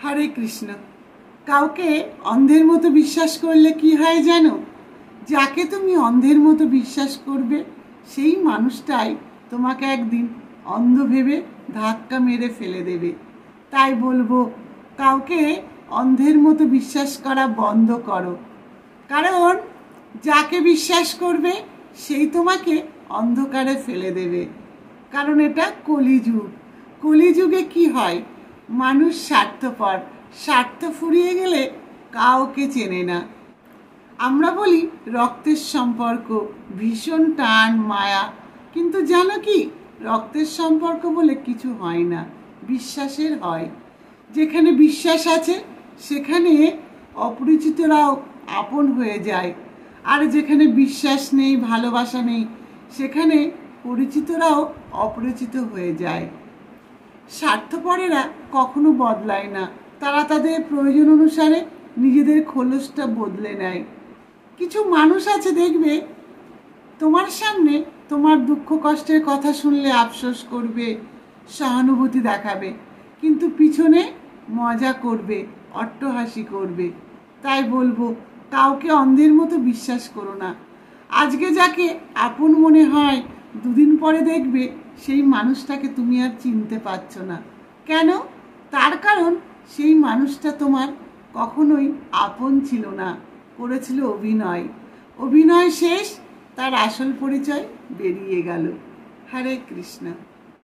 হরে কৃষ্ণ। কাউকে অন্ধের মতো বিশ্বাস করলে কি হয় জানো? যাকে তুমি অন্ধের মতো বিশ্বাস করবে সেই মানুষটাই তোমাকে একদিন অন্ধ ভেবে ধাক্কা মেরে ফেলে দেবে। তাই বলবো, কাউকে অন্ধের মতো বিশ্বাস করা বন্ধ করো। কারণ যাকে বিশ্বাস করবে সেই তোমাকে অন্ধকারে ফেলে দেবে। কারণ এটা কলিযুগ। কলিযুগে কি হয়? মানুষ স্বার্থপর, স্বার্থ ফুরিয়ে গেলে কাউকে চেনে না। আমরা বলি রক্তের সম্পর্ক, ভীষণ টান মায়া, কিন্তু জানো কি, রক্তের সম্পর্ক বলে কিছু হয় না, বিশ্বাসের হয়। যেখানে বিশ্বাস আছে সেখানে অপরিচিতরাও আপন হয়ে যায়, আর যেখানে বিশ্বাস নেই, ভালোবাসা নেই, সেখানে পরিচিতরাও অপরিচিত হয়ে যায়। স্বার্থপরেরা কখনো বদলায় না, তারা তাদের প্রয়োজন অনুসারে নিজেদের খোলসটা বদলে নেয়। কিছু মানুষ আছে দেখবে, তোমার সামনে তোমার দুঃখ কষ্টের কথা শুনলে আফসোস করবে, সহানুভূতি দেখাবে, কিন্তু পিছনে মজা করবে, অট্টহাসি করবে। তাই বলবো, কাউকে অন্ধের মতো বিশ্বাস করো না। আজকে যাকে আপন মনে হয়, দুদিন পরে দেখবে সেই মানুষটাকে তুমি আর চিনতে পারছো না। কেন? তার কারণ সেই মানুষটা তোমার কখনোই আপন ছিল না, করেছিল অভিনয়। অভিনয় শেষ, তার আসল পরিচয় বেরিয়ে গেল। হরে কৃষ্ণ।